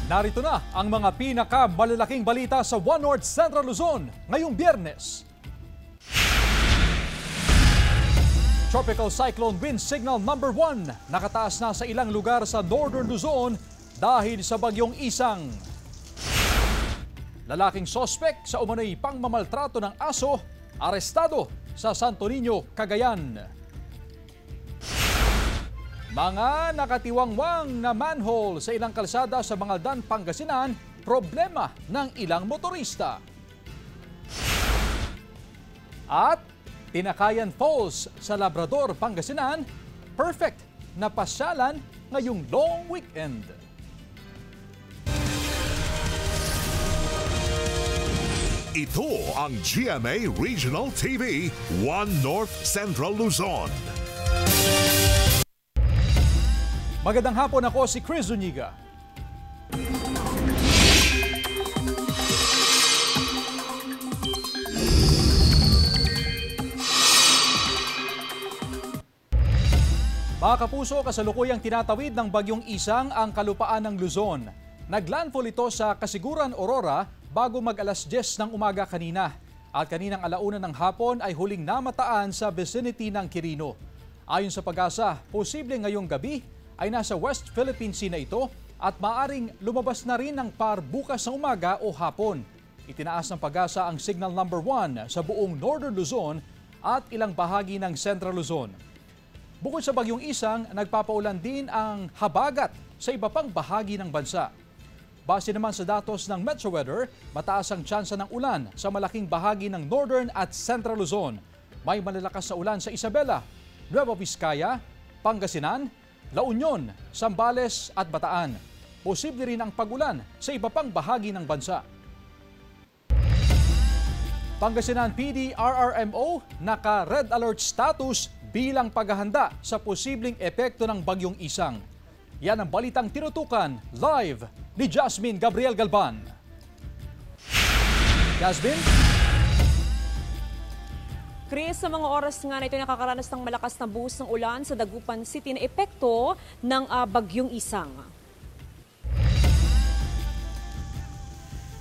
Narito na ang mga pinakamalalaking balita sa One North Central Luzon ngayong Biyernes. Tropical Cyclone Wind Signal number 1 nakataas na sa ilang lugar sa Northern Luzon dahil sa bagyong Isang. Lalaking sospek sa umano'y pangmamaltrato ng aso, arestado sa Santo Niño, Cagayan. Mga nakatiwangwang na manhole sa ilang kalsada sa Mangaldan, Pangasinan, problema ng ilang motorista. At Tinakayan Falls sa Labrador, Pangasinan, perfect na pasyalan ngayong long weekend. Ito ang GMA Regional TV, One North Central Luzon. Magandang hapon, ako si Chris Zuniga. Mga kapuso, kasalukuyang tinatawid ng bagyong Isang ang kalupaan ng Luzon. Naglandfall ito sa Kasiguran, Aurora bago mag-alas 10 ng umaga kanina. At kaninang alauna ng hapon ay huling namataan sa vicinity ng Quirino. Ayon sa Pag-asa, posible ngayong gabi ay nasa West Philippine Sea na ito at maaring lumabas na rin ng PAR bukas ng umaga o hapon. Itinaas ng Pag-asa ang signal number 1 sa buong Northern Luzon at ilang bahagi ng Central Luzon. Bukod sa bagyong Isang, nagpapaulan din ang habagat sa iba pang bahagi ng bansa. Base naman sa datos ng Metro Weather, mataas ang tsansa ng ulan sa malaking bahagi ng Northern at Central Luzon. May malalakas na ulan sa Isabela, Nueva Vizcaya, Pangasinan, La Union, Zambales at Bataan. Posible rin ang pagulan sa iba pang bahagi ng bansa. Pangasinan PD-RRMO naka-red alert status bilang paghahanda sa posibleng epekto ng bagyong Isang. Yan ang balitang tinutukan live ni Jasmine Gabriel Galban. Jasmine? Chris, sa mga oras nga na ito nakakaranas ng malakas na buhos ng ulan sa Dagupan City na epekto ng bagyong Isang.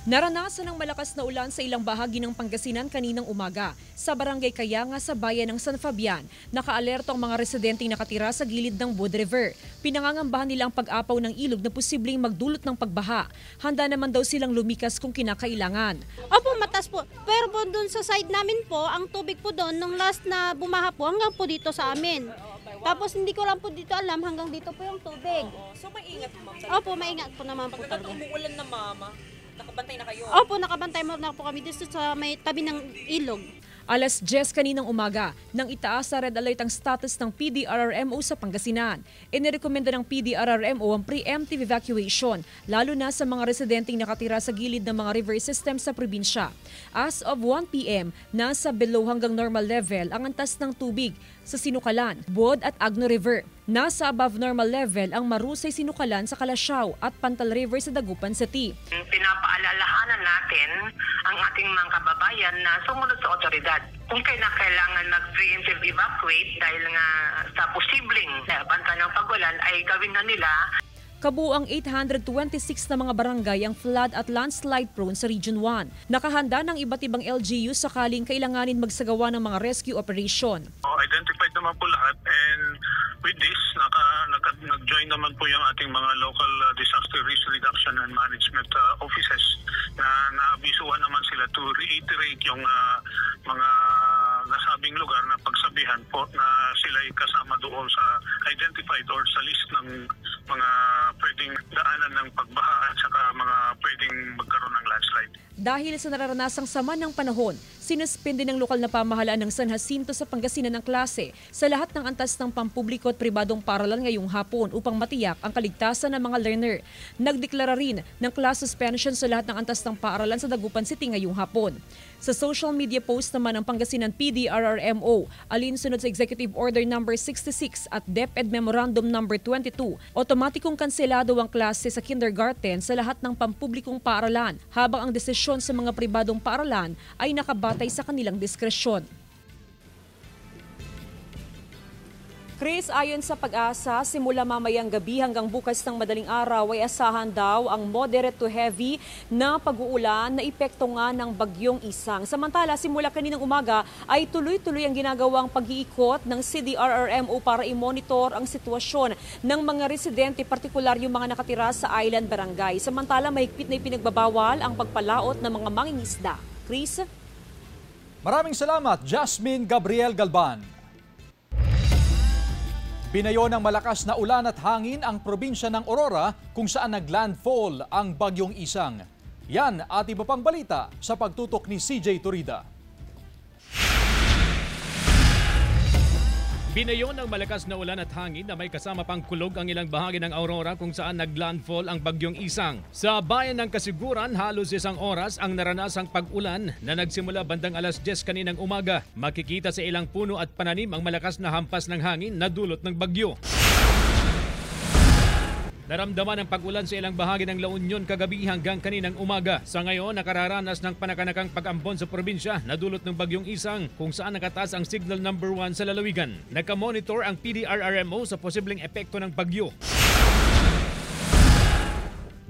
Naranasan ng malakas na ulan sa ilang bahagi ng Pangasinan kaninang umaga. Sa barangay Kayanga sa bayan ng San Fabian, nakaalerto ang mga residenteng nakatira sa gilid ng Wood River. Pinangangambahan nila ang pag-apaw ng ilog na posibleng magdulot ng pagbaha. Handa naman daw silang lumikas kung kinakailangan. Opo, matas po. Pero po doon sa side namin po, ang tubig po doon, nung last na bumaha po, hanggang po dito sa amin. Tapos hindi ko lang po dito alam, hanggang dito po yung tubig. So maingat po, ma'am? Opo, maingat po naman po talaga. Umuulan na, mama, nakabantay na kayo? Opo, nakabantay mo na po kami dito sa may tabi ng ilog. Alas 10 kaninang umaga, nang itaas sa red alert ang status ng PD-RRMO sa Pangasinan. Inirekomenda ng PD-RRMO ang preemptive evacuation, lalo na sa mga residenteng nakatira sa gilid ng mga river system sa probinsya. As of 1 p.m., nasa below hanggang normal level ang antas ng tubig sa Sinukalan, Bod at Agno River. Nasa above normal level ang Marusay Sinukalan sa Kalasyaw at Pantal River sa Dagupan City. Pinapaalalahanan natin ang ating mga kababayan na sumunod sa otoridad. Kung kailangan mag-preemptive evacuate dahil nga sa posibleng banta ng pagulan ay gawin na nila. Kabuang 826 na mga barangay ang flood at landslide prone sa Region 1. Nakahanda ng iba't ibang LGU sakaling kailanganin magsagawa ng mga rescue operation. Identified naman po lahat, and with this, nag-join naman po yung ating mga local disaster risk reduction and management offices na naabisuhan naman sila to reiterate yung mga nasabing lugar na pagsabihan po na sila ay kasama doon sa identified or sa list ng mga pwedeng daanan ng pagbaha at saka mga pwedeng magkaroon ng landslide. Dahil sa nararanasang sama ng panahon, sinuspende ng lokal na pamahalaan ng San Jacinto sa Pangasinan ng klase sa lahat ng antas ng pampubliko at pribadong paaralan ngayong hapon upang matiyak ang kaligtasan ng mga learner. Nagdeklara rin ng class suspension sa lahat ng antas ng paaralan sa Dagupan City ngayong hapon. Sa social media post naman ng Pangasinan PD-RRMO, alinsunod sa Executive Order No. 66 at DepEd Memorandum No. 22, otomatikong kanselado ang klase sa kindergarten sa lahat ng pampublikong paaralan, habang ang desisyon sa mga pribadong paaralan ay nakabatay sa kanilang diskresyon. Chris, ayon sa Pag-asa, simula mamayang gabi hanggang bukas ng madaling araw ay asahan daw ang moderate to heavy na pag-uulan na epekto nga ng bagyong Isang. Samantala, simula kaninang umaga ay tuloy-tuloy ang ginagawang pag-iikot ng CDRRMO para i-monitor ang sitwasyon ng mga residente, partikular yung mga nakatira sa island barangay. Samantala, mahigpit na ipinagbabawal ang pagpalaot ng mga mangingisda. Chris? Maraming salamat, Jasmine Gabriel Galban. Binayo ng malakas na ulan at hangin ang probinsya ng Aurora kung saan naglandfall ang bagyong Isang. Yan at iba pang balita sa pagtutok ni CJ Turida. Binayo ng malakas na ulan at hangin na may kasama pang kulog ang ilang bahagi ng Aurora kung saan naglandfall ang bagyong Isang. Sa bayan ng Kasiguran, halos 1 oras ang naranasang pag-ulan na nagsimula bandang alas 10 kaninang umaga. Makikita sa ilang puno at pananim ang malakas na hampas ng hangin na dulot ng bagyo. Naramdaman ang pag-ulan sa ilang bahagi ng La Union kagabi hanggang kaninang umaga. Sa ngayon, nakararanas ng panakanakang pag-ambon sa probinsya na dulot ng bagyong Isang kung saan nakataas ang signal number 1 sa lalawigan. Nagka-monitor ang PDRRMO sa posibleng epekto ng bagyo.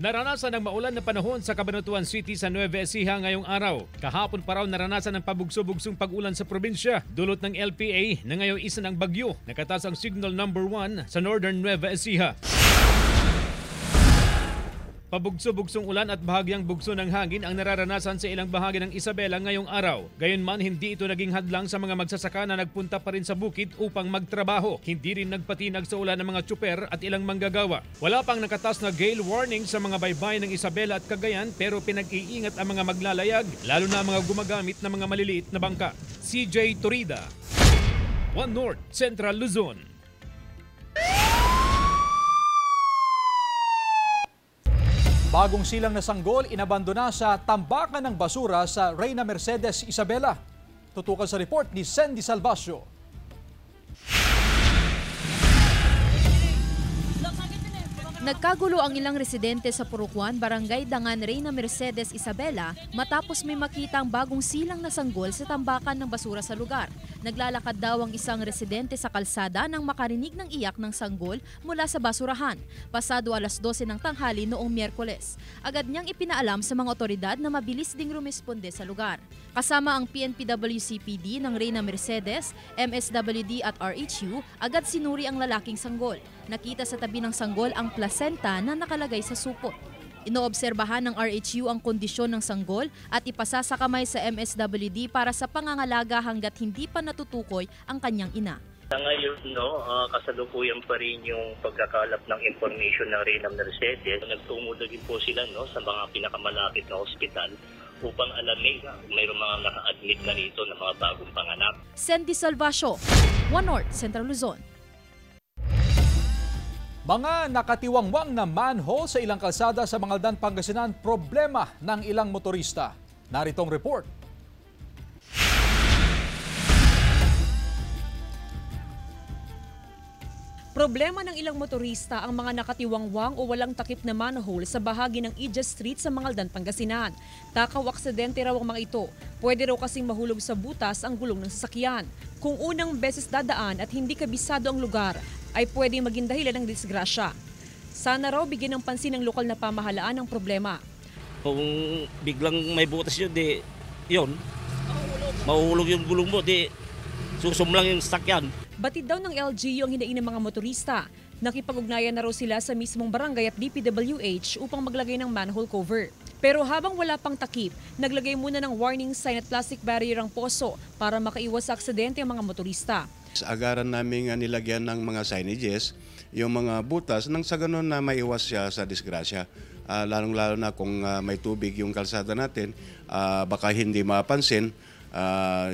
Naranasan ng maulan na panahon sa Cabanatuan City sa Nueva Ecija ngayong araw. Kahapon pa raw naranasan ng pabugso-bugsong pag-ulan sa probinsya. Dulot ng LPA na ngayon isa ng bagyo. Nakataas ang signal number 1 sa Northern Nueva Ecija. Pabugso-bugsong ulan at bahagyang bugso ng hangin ang nararanasan sa ilang bahagi ng Isabela ngayong araw. Gayunman, hindi ito naging hadlang sa mga magsasaka na nagpunta pa rin sa bukid upang magtrabaho. Hindi rin nagpatinag sa ulan ng mga tsuper at ilang manggagawa. Wala pang nakatas na gale warning sa mga baybayin ng Isabela at Cagayan pero pinag-iingat ang mga maglalayag, lalo na ang mga gumagamit ng mga maliliit na bangka. CJ Turida, One North, Central Luzon. Bagong silang na sanggol inabandona sa tambakan ng basura sa Reyna Mercedes, Isabela. Tutukan sa report ni Sandy Salvacio. Nagkagulo ang ilang residente sa Purukuan, Barangay Dangan, Reyna Mercedes, Isabela matapos may makitang bagong silang na sanggol sa tambakan ng basura sa lugar. Naglalakad daw ang isang residente sa kalsada nang makarinig ng iyak ng sanggol mula sa basurahan. Pasado alas 12 ng tanghali noong Miyerkules. Agad niyang ipinaalam sa mga otoridad na mabilis ding rumisponde sa lugar. Kasama ang PNPWCPD ng Reyna Mercedes, MSWD at RHU, agad sinuri ang lalaking sanggol. Nakita sa tabi ng sanggol ang placenta na nakalagay sa supot. Inoobserbahan ng RHU ang kondisyon ng sanggol at ipasasakamay sa MSWD para sa pangangalaga hanggat hindi pa natutukoy ang kanyang ina. Sa ngayon, kasalukuyan pa rin yung pagkakalap ng information ng Reyna Mercedes. Nagtungo din po sila sa mga pinakamalapit na ospital upang alamin kung mayroong mga naka-admit na rito na mga bagong panganak. Sandy Salvacio, One North, Central Luzon. Mga nakatiwangwang na manhole sa ilang kalsada sa Mangaldan, Pangasinan, problema ng ilang motorista. Naritong report. Problema ng ilang motorista ang mga nakatiwangwang o walang takip na manhole sa bahagi ng Ija Street sa Mangaldan, Pangasinan. Takaw aksidente raw ang mga ito. Pwede raw kasing mahulog sa butas ang gulong ng sasakyan. Kung unang beses dadaan at hindi kabisado ang lugar, ay pwedeng maging dahilan ng disgrasya. Sana raw bigyan ng pansin ng lokal na pamahalaan ang problema. Kung biglang may butas yun, yun, mahuhulog yung gulong mo, susumlang yung sasakyan. Batid daw ng LGU ang hinaing ng mga motorista. Nakipag-ugnayan na raw sila sa mismong barangay at DPWH upang maglagay ng manhole cover. Pero habang wala pang takip, naglagay muna ng warning sign at plastic barrier ang poso para makaiwas sa aksidente ang mga motorista. Agaran namin nilagyan ng mga signages, yung mga butas, nang sa ganun na maiwas siya sa disgrasya. Lalong-lalo na kung may tubig yung kalsada natin, baka hindi mapansin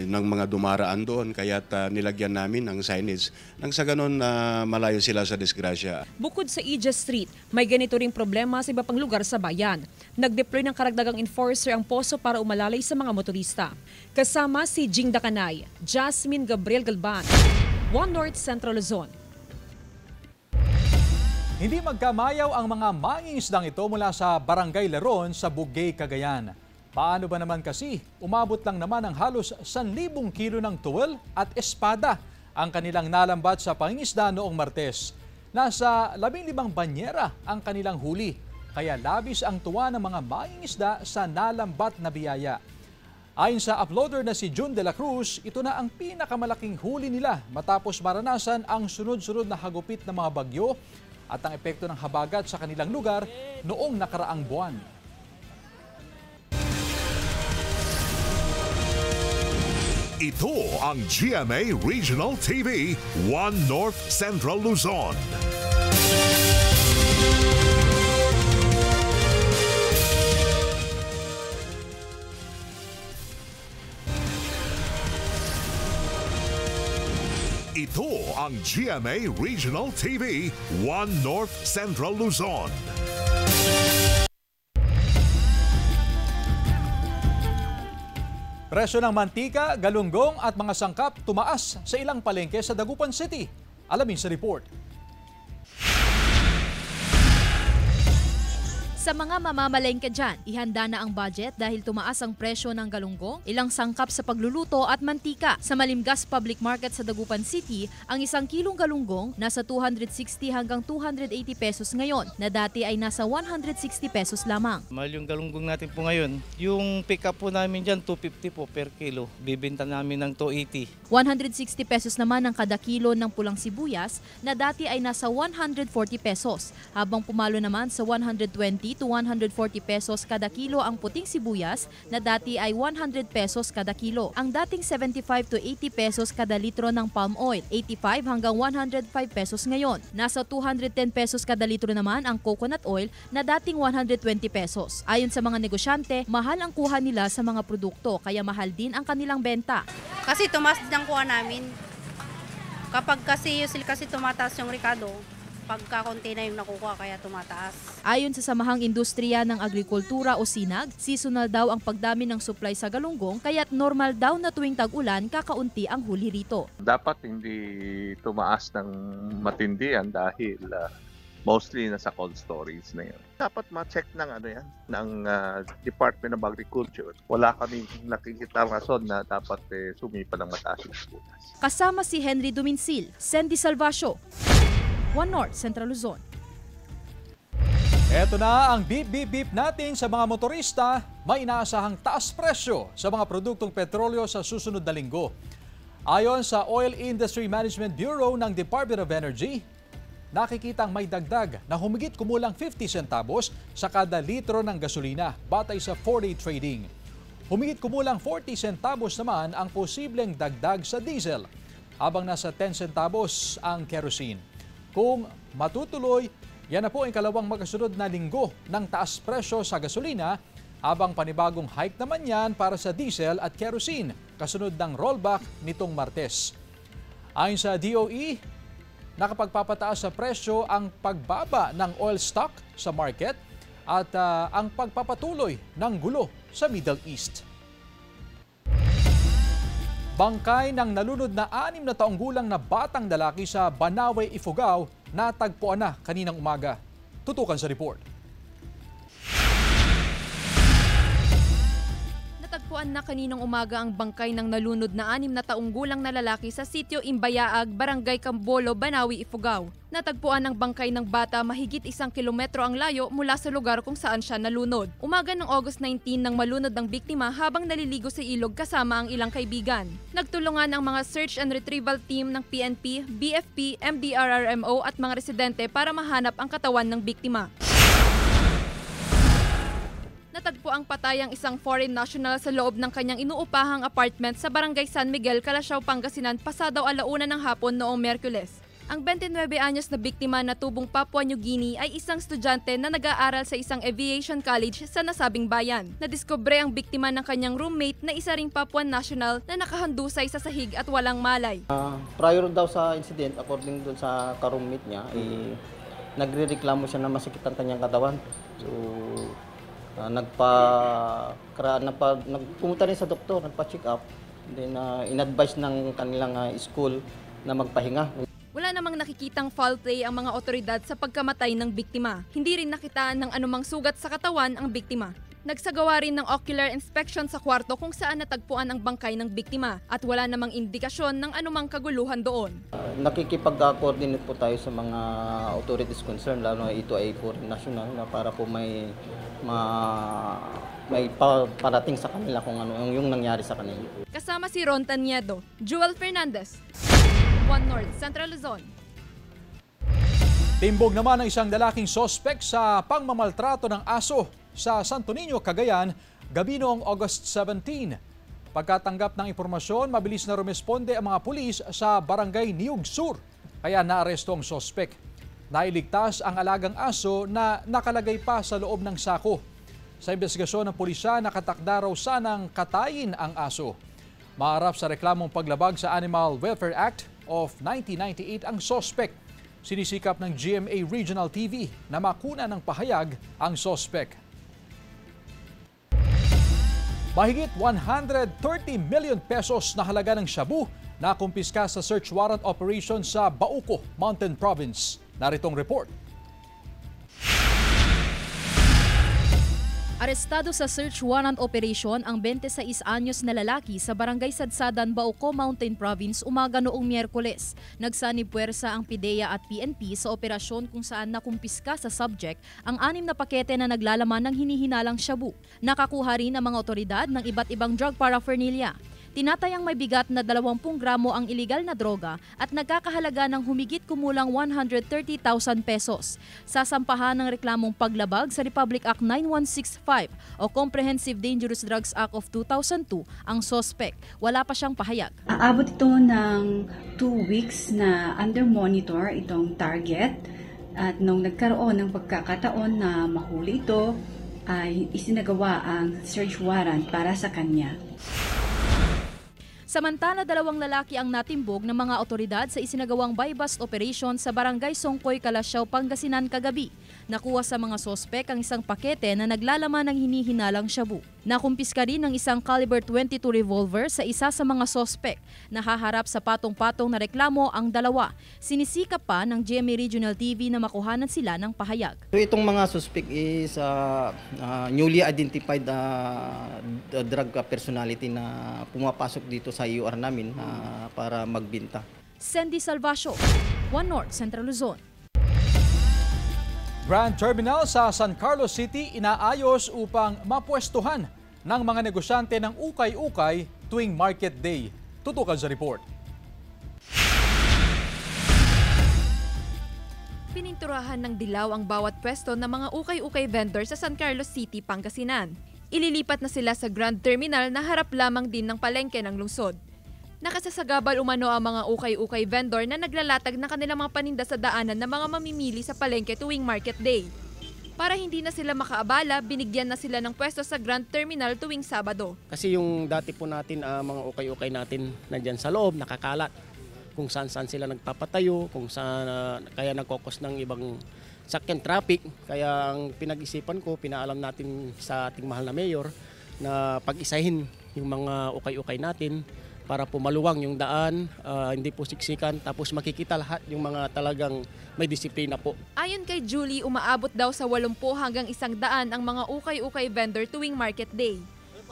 ng mga dumaraan doon, kaya nilagyan namin ng signage nang sa ganun malayo sila sa disgrasya. Bukod sa Ija Street, may ganito ring problema sa iba pang lugar sa bayan. Nag-deploy ng karagdagang enforcer ang poso para umalalay sa mga motorista. Kasama si Jing Dakanay, Jasmine Gabriel Galban, One North, Central Luzon. Hindi magkamayaw ang mga mangingisdang ito mula sa Barangay Leron sa Bugay, Cagayan. Paano ba naman kasi umabot lang naman ang halos 1,000 kilo ng tuwel at espada ang kanilang nalambat sa pangingisda noong Martes. Nasa 15 banyera ang kanilang huli, kaya labis ang tuwa ng mga mangingisda sa nalambat na biyaya. Ayon sa uploader na si June de la Cruz, ito na ang pinakamalaking huli nila matapos maranasan ang sunod-sunod na hagupit ng mga bagyo at ang epekto ng habagat sa kanilang lugar noong nakaraang buwan. Ito ang GMA Regional TV 1 North Central Luzon. Ito ang GMA Regional TV 1 North Central Luzon. Presyo ng mantika, galunggong at mga sangkap tumaas sa ilang palengke sa Dagupan City. Alamin sa report. Sa mga mamamalengke dyan, ihanda na ang budget dahil tumaas ang presyo ng galunggong, ilang sangkap sa pagluluto at mantika. Sa Malimgas Public Market sa Dagupan City, ang 1 kilong galunggong nasa 260 hanggang 280 pesos ngayon, na dati ay nasa 160 pesos lamang. Mahal yung galunggong natin po ngayon. Yung pick up po namin dyan, 250 po per kilo. Bibenta namin ng 280. 160 pesos naman ang kada kilo ng pulang sibuyas, na dati ay nasa 140 pesos, habang pumalo naman sa 120 to 140 pesos kada kilo ang puting sibuyas, na dati ay 100 pesos kada kilo. Ang dating 75 to 80 pesos kada litro ng palm oil, 85 hanggang 105 pesos ngayon. Nasa 210 pesos kada litro naman ang coconut oil, na dating 120 pesos. Ayon sa mga negosyante, mahal ang kuha nila sa mga produkto, kaya mahal din ang kanilang benta. Kasi tumaas din ang kuha namin. Kapag kasi tumataas yung Ricardo, pagka konti na yung nakukuha kaya tumataas. Ayon sa Samahang Industriya ng Agrikultura o SINAG, seasonal daw ang pagdami ng supply sa galunggong, kaya't normal daw na tuwing tag-ulan kakaunti ang huli rito. Dapat hindi tumaas ng matindi yan dahil mostly nasa cold storage na yun. Dapat ma-check ng Department of Agriculture. Wala kaming nakikita rason na dapat sumipa ng mataas yung butas. Kasama si Henry Duminsil, Sandy Salvacio, 1 North Central Luzon. Eto na ang beep natin sa mga motorista. May inaasahang taas presyo sa mga produktong petrolyo sa susunod na linggo. Ayon sa Oil Industry Management Bureau ng Department of Energy, nakikitang may dagdag na humigit kumulang 50 centavos sa kada litro ng gasolina batay sa 4-day trading. Humigit kumulang 40 centavos naman ang posibleng dagdag sa diesel, habang nasa 10 centavos ang kerosene. Kung matutuloy, yan na po ang kalawang magkasunod na linggo ng taas presyo sa gasolina, habang panibagong hike naman yan para sa diesel at kerosene, kasunod ng rollback nitong Martes. Ayon sa DOE, nakapagpapataas sa presyo ang pagbaba ng oil stock sa market at ang pagpapatuloy ng gulo sa Middle East. Bangkay ng nalunod na 6 na taong gulang na batang lalaki sa Banawe, Ifugao, natagpuan na kaninang umaga. Tutukan sa report. Natagpuan na kaninang umaga ang bangkay ng nalunod na 6 na taong gulang na lalaki sa sitio Imbayaag, Barangay Cambolo, Banawe, Ifugao. Natagpuan ang bangkay ng bata mahigit 1 kilometro ang layo mula sa lugar kung saan siya nalunod. Umaga ng August 19 nang malunod ang biktima habang naliligo sa ilog kasama ang ilang kaibigan. Nagtulungan ang mga search and retrieval team ng PNP, BFP, MDRRMO at mga residente para mahanap ang katawan ng biktima. Natagpo ang patay ang isang foreign national sa loob ng kanyang inuupahang apartment sa Barangay San Miguel, Calasiao, Pangasinan pasadaw 1:00 ng hapon noong Miyerkules. Ang 29 anyos na biktima na tubong Papua New Guinea ay isang estudyante na nag-aaral sa isang aviation college sa nasabing bayan. Nadiskubre ang biktima ng kanyang roommate na isa ring Papuan national na nakahandusay sa sahig at walang malay. Prior daw sa incident, according doon sa ka-roommate niya, nagre-reklamo siya na masakit ang kanyang katawan. So, nagpumunta rin sa doktor, nagpa-check up, then in-advise ng kanilang school na magpahinga. Wala namang nakikitang foul play ang mga otoridad sa pagkamatay ng biktima. Hindi rin nakitaan ng anumang sugat sa katawan ang biktima. Nagsagawa rin ng ocular inspection sa kwarto kung saan natagpuan ang bangkay ng biktima at wala namang indikasyon ng anumang kaguluhan doon. Nakikipag-coordinate po tayo sa mga authorities concerned, lalo na ito ay foreign national, na para po may parating sa kanila kung ano yung nangyari sa kanila. Kasama si Ron Taniedo, Jewel Fernandez, One North Central Luzon. Timbog naman ng isang lalaking sospek sa pangmamaltrato ng aso sa Santo Niño, Cagayan, gabi noong August 17. Pagkatanggap ng impormasyon, mabilis na rumesponde ang mga pulis sa Barangay Niug Sur, kaya naaresto ang sospek. Nailigtas ang alagang aso na nakalagay pa sa loob ng sako. Sa investigasyon ng pulisya, nakatakda raw sanang katayin ang aso. Maharap sa reklamong paglabag sa Animal Welfare Act of 1998 ang sospek. Sinisikap ng GMA Regional TV na makuna ng pahayag ang sospek. Mahigit 130 million pesos na halaga ng shabu na kumpiska sa search warrant operation sa Bauco, Mountain Province. Naritong report. Arestado sa search warrant operation ang 26 anyos na lalaki sa Barangay Sadsadan, Bauco, Mountain Province umaga noong Miyerkules. Nagsanib puwersa ang PIDEA at PNP sa operasyon kung saan nakumpiska sa subject ang 6 na pakete na naglalaman ng hinihinalang shabu. Nakakuha rin ang mga otoridad ng iba't ibang drug paraphernalia. Tinatayang may bigat na 20 gramo ang iligal na droga at nagkakahalaga ng humigit kumulang 130,000 pesos. Sasampahan ng reklamong paglabag sa Republic Act 9165 o Comprehensive Dangerous Drugs Act of 2002 ang sospek. Wala pa siyang pahayag. Aabot ito ng 2 weeks na under monitor itong target at nung nagkaroon ng pagkakataon na mahuli ito ay isinagawa ang search warrant para sa kanya. Samantala, 2 lalaki ang natimbog ng mga otoridad sa isinagawang buy-bust operation sa Barangay Songkoy, Calasiao, Pangasinan kagabi. Nakuha sa mga sospek ang isang pakete na naglalaman ng hinihinalang shabu. Nakumpiska rin ng isang caliber .22 revolver sa isa sa mga sospek. Nahaharap sa patong-patong na reklamo ang 2. Sinisikap pa ng GMA Regional TV na makuhanan sila ng pahayag. So itong mga suspect is newly identified drug personality na pumapasok dito sa UR namin para magbinta. Sandy Salvacio, One North Central Luzon. Grand Terminal sa San Carlos City inaayos upang mapwestuhan ng mga negosyante ng ukay-ukay tuwing Market Day. Tutukan sa report. Pininturahan ng dilaw ang bawat pwesto ng mga ukay-ukay vendor sa San Carlos City, Pangasinan. Ililipat na sila sa Grand Terminal na harap lamang din ng palengke ng lungsod. Nakasasagabal umano ang mga ukay-ukay vendor na naglalatag ng kanilang mga paninda sa daanan ng mga mamimili sa palengke tuwing Market Day. Para hindi na sila makaabala, binigyan na sila ng pwesto sa Grand Terminal tuwing Sabado. Kasi yung dati po natin, mga ukay-ukay natin nandyan sa loob, nakakalat. Kung saan-saan sila nagpapatayo, kung saan kaya nagkokos ng ibang sakyan traffic. Kaya ang pinag-isipan ko, pinaalam natin sa ating mahal na mayor na pag-isahin yung mga ukay-ukay natin para po maluwang yung daan, hindi po siksikan, tapos makikita lahat yung mga talagang may disiplina po. Ayon kay Julie, umaabot daw sa 80 hanggang 100 ang mga ukay-ukay vendor tuwing Market Day.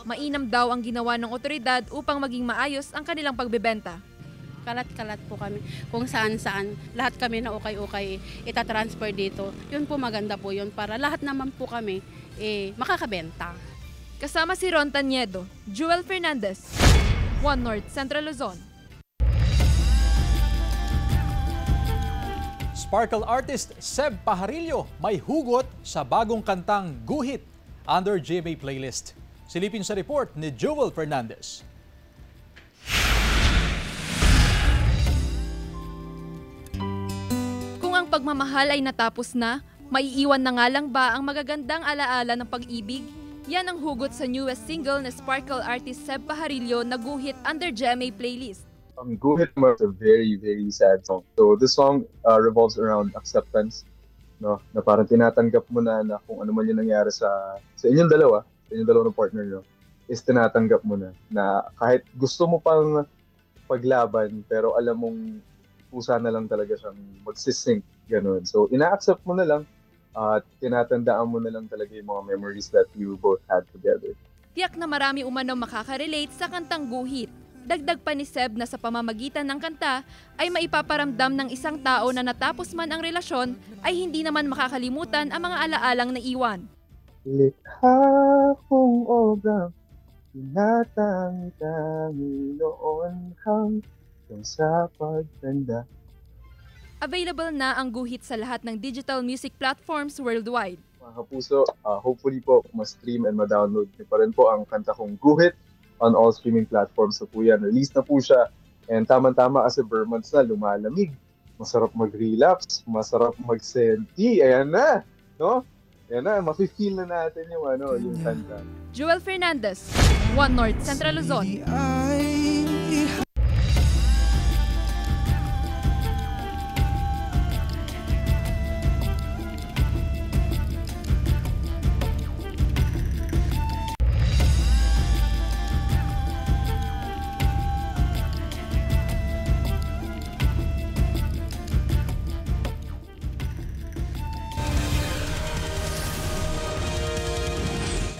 Mainam daw ang ginawa ng otoridad upang maging maayos ang kanilang pagbebenta. Kalat-kalat po kami kung saan-saan. Lahat kami na ukay-ukay itatransfer dito. Yun po maganda po yun para lahat naman po kami makakabenta. Kasama si Ron Taniedo, Jewel Fernandez, One North Central Luzon. Sparkle artist Seb Pajarillo may hugot sa bagong kantang Guhit under GMA playlist. Silipin sa report ni Jewel Fernandez. Kung ang pagmamahal ay natapos na, maiiwan na nga lang ba ang magagandang alaala ng pag-ibig? Yan ang hugot sa newest single na Sparkle artist Seb Pajarillo na Guhit under GMA playlist. Guhit is a very, very sad song. So this song revolves around acceptance. No? Na parang tinatanggap mo na kung ano man yung nangyari sa inyong dalawa, sa inyong dalawang partner nyo, is tinatanggap mo na kahit gusto mo pang paglaban, pero alam mong pusa na lang talaga siyang magsisync. Ganun. So ina-accept mo na lang tinatandaan mo na lang talaga yung mga memories that you both had together. Tiyak na marami umano makaka-relate sa kantang Guhit. Dagdag pa ni Seb na sa pamamagitan ng kanta ay maipaparamdam ng isang tao na natapos man ang relasyon ay hindi naman makakalimutan ang mga alaalang naiwan. Likha kong obra, tinatangi-tangi noon hanggang sa pagtanda. Available na ang Guhit sa lahat ng digital music platforms worldwide. Mga kapuso, hopefully po ma-stream and ma-download niyo pa rin po ang kanta kong Guhit on all streaming platforms na po yan. Release na po siya. And tama-tama kasi bare months na, lumalamig. Masarap mag-relapse, masarap mag-senti. Ayan na, no? Ayan na, mafe-feel na natin yung, yung kanta. Joel Fernandez, One North, Central Luzon.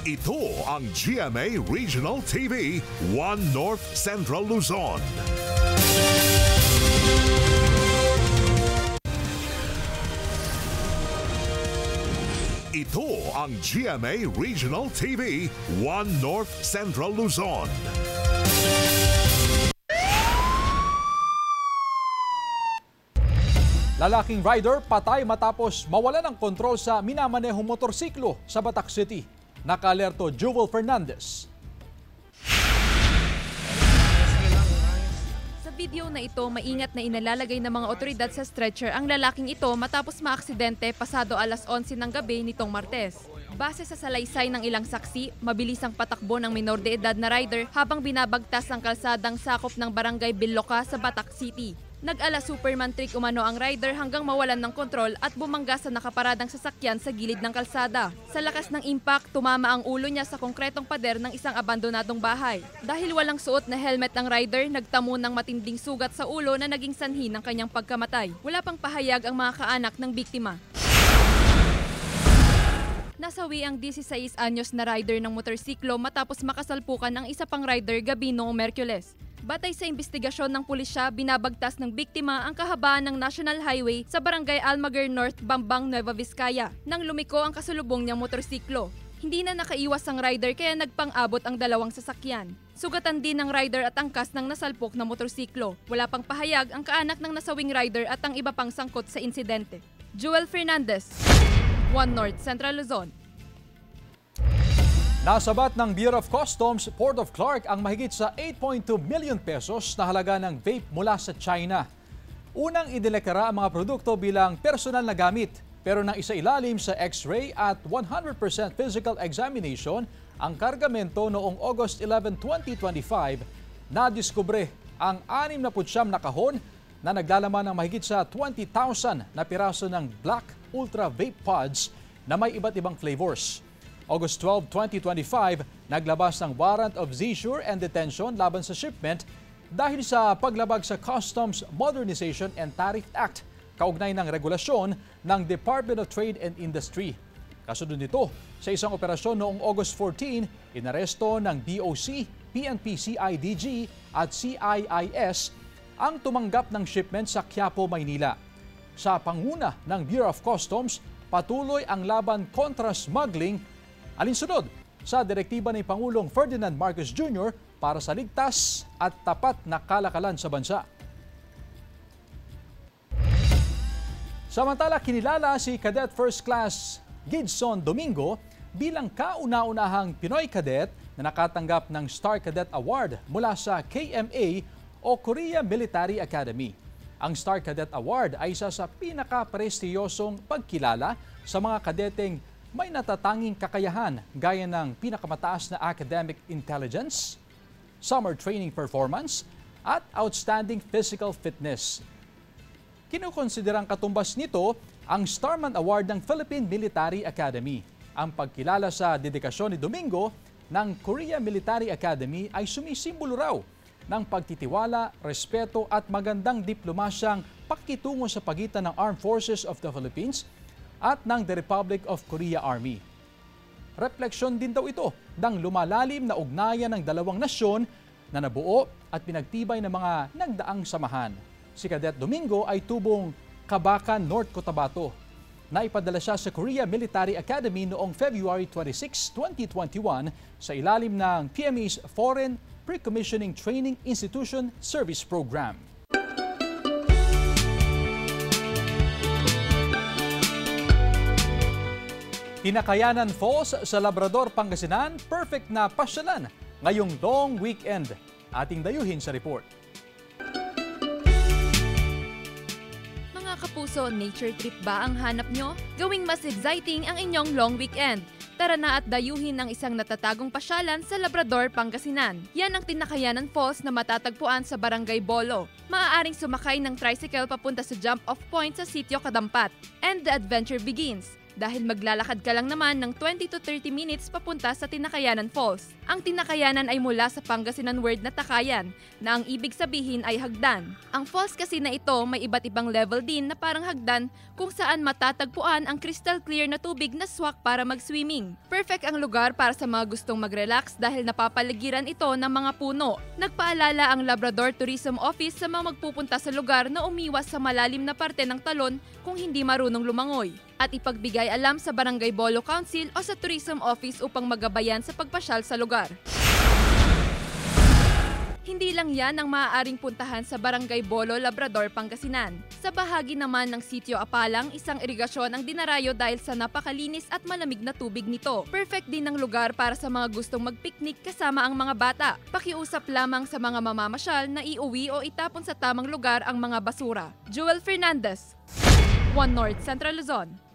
Ito ang GMA Regional TV, One North Central Luzon. Ito ang GMA Regional TV, One North Central Luzon. Lalaking rider patay matapos mawalan ng kontrol sa minamanehong motorsiklo sa Batac City. Naka-alerto Joel Fernandez. Sa video na ito, maingat na inalalagay ng mga otoridad sa stretcher ang lalaking ito matapos maaksidente pasado alas 11 ng gabi nitong Martes. Base sa salaysay ng ilang saksi, mabilis ang patakbo ng minor de edad na rider habang binabagtas ang kalsadang sakop ng barangay Biloca sa Batac City. Nag-ala Superman trick umano ang rider hanggang mawalan ng kontrol at bumangga sa nakaparadang sasakyan sa gilid ng kalsada. Sa lakas ng impact, tumama ang ulo niya sa konkretong pader ng isang abandonadong bahay. Dahil walang suot na helmet ang rider, nagtamo ng matinding sugat sa ulo na naging sanhi ng kanyang pagkamatay. Wala pang pahayag ang mga kaanak ng biktima. Nasawi ang 16 anyos na rider ng motorsiklo matapos makasalpukan ang isa pang rider gabi noong Merkules. Batay sa investigasyon ng pulisya, binabagtas ng biktima ang kahabaan ng National Highway sa barangay Almaguer North, Bambang, Nueva Vizcaya nang lumiko ang kasulubong niyang motorsiklo. Hindi na nakaiwas ang rider kaya nagpang-abot ang dalawang sasakyan. Sugatan din ng rider at angkas ng nasalpok na motorsiklo. Wala pang pahayag ang kaanak ng nasawing rider at ang iba pang sangkot sa insidente. Joel Fernandez, One North, Central Luzon. Nasabat ng Bureau of Customs, Port of Clark ang mahigit sa 8.2 million pesos na halaga ng vape mula sa China. Unang idineklara ang mga produkto bilang personal na gamit, pero nang isailalim sa X-ray at 100% physical examination ang kargamento noong August 11, 2025, nadiskubre ang 69 na kahon na naglalaman ng mahigit sa 20,000 na piraso ng Black Ultra Vape Pods na may iba't ibang flavors. August 12, 2025, naglabas ng warrant of seizure and detention laban sa shipment dahil sa paglabag sa Customs Modernization and Tariff Act, kaugnay ng regulasyon ng Department of Trade and Industry. Kasunod nito, sa isang operasyon noong August 14, inaresto ng DOC, PNP CIDG at CIIS ang tumanggap ng shipment sa Quiapo, Maynila. Sa panguna ng Bureau of Customs, patuloy ang laban kontra smuggling alinsunod sa direktiba ni Pangulong Ferdinand Marcos Jr. para sa ligtas at tapat na kalakalan sa bansa. Samantala, kinilala si Cadet First Class Gidson Domingo bilang kauna-unahang Pinoy cadet na nakatanggap ng Star Cadet Award mula sa KMA o Korea Military Academy. Ang Star Cadet Award ay isa sa pinaka-prestiyosong pagkilala sa mga kadeteng may natatanging kakayahan gaya ng pinakamataas na academic intelligence, summer training performance, at outstanding physical fitness. Kinukonsiderang katumbas nito ang Starman Award ng Philippine Military Academy. Ang pagkilala sa dedikasyon ni Domingo ng Korea Military Academy ay sumisimbolo raw ng pagtitiwala, respeto at magandang diplomasyang pakitungo sa pagitan ng Armed Forces of the Philippines, at ng The Republic of Korea Army. Refleksyon din daw ito ng lumalalim na ugnayan ng dalawang nasyon na nabuo at pinagtibay ng mga nagdaang samahan. Si Cadet Domingo ay tubong Kabakan, North Cotabato. Naipadala siya sa Korea Military Academy noong February 26, 2021 sa ilalim ng PMA's Foreign Pre-Commissioning Training Institution Service Program. Tinakayanan Falls sa Labrador, Pangasinan, perfect na pasyalan ngayong long weekend. Ating dayuhin sa report. Mga kapuso, nature trip ba ang hanap nyo? Gawing mas exciting ang inyong long weekend. Tara na at dayuhin ang isang natatagong pasyalan sa Labrador, Pangasinan. Yan ang Tinakayanan Falls na matatagpuan sa Barangay Bolo. Maaaring sumakay ng tricycle papunta sa jump-off point sa Sitio Kadampat. And the adventure begins. Dahil maglalakad ka lang naman ng 20 to 30 minutes papunta sa Tinakayanan Falls. Ang Tinakayanan ay mula sa Pangasinan word na takayan, na ang ibig sabihin ay hagdan. Ang falls kasi na ito may iba't ibang level din na parang hagdan kung saan matatagpuan ang crystal clear na tubig na swak para mag-swimming. Perfect ang lugar para sa mga gustong mag-relax dahil napapaligiran ito ng mga puno. Nagpaalala ang Labrador Tourism Office sa mga magpupunta sa lugar na umiwas sa malalim na parte ng talon kung hindi marunong lumangoy. At ipagbigay alam sa Barangay Bolo Council o sa Tourism Office upang magabayan sa pagpasyal sa lugar. Hindi lang yan ang maaaring puntahan sa Barangay Bolo, Labrador, Pangasinan. Sa bahagi naman ng Sitio Apalang, isang irigasyon ang dinarayo dahil sa napakalinis at malamig na tubig nito. Perfect din ang lugar para sa mga gustong magpiknik kasama ang mga bata. Pakiusap lamang sa mga mamamasyal na iuwi o itapon sa tamang lugar ang mga basura. Joel Fernandez, One North Central Luzon.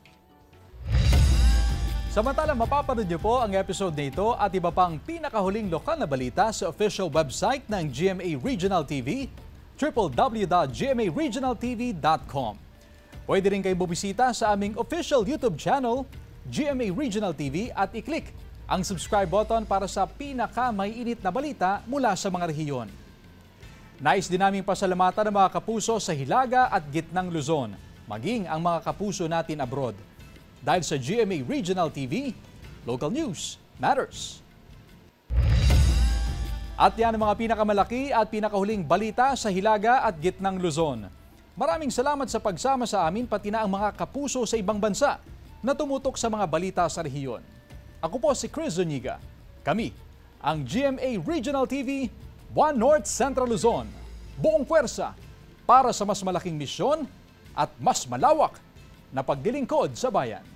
Samantalang mapapanood niyo po ang episode na ito at iba pang pinakahuling lokal na balita sa official website ng GMA Regional TV, www.gmaregionaltv.com. Pwede rin kayo bumisita sa aming official YouTube channel, GMA Regional TV, at i-click ang subscribe button para sa pinaka-maiinit na balita mula sa mga rehiyon. Nais din naming pasalamatan ng mga kapuso sa Hilaga at Gitnang Luzon, maging ang mga kapuso natin abroad. Dahil sa GMA Regional TV, local news matters. At yan ang mga pinakamalaki at pinakahuling balita sa Hilaga at Gitnang Luzon. Maraming salamat sa pagsama sa amin pati na ang mga kapuso sa ibang bansa na tumutok sa mga balita sa rehiyon. Ako po si Chris Zuniga. Kami, ang GMA Regional TV, One North Central Luzon. Buong pwersa para sa mas malaking misyon at mas malawak na paglilingkod sa bayan.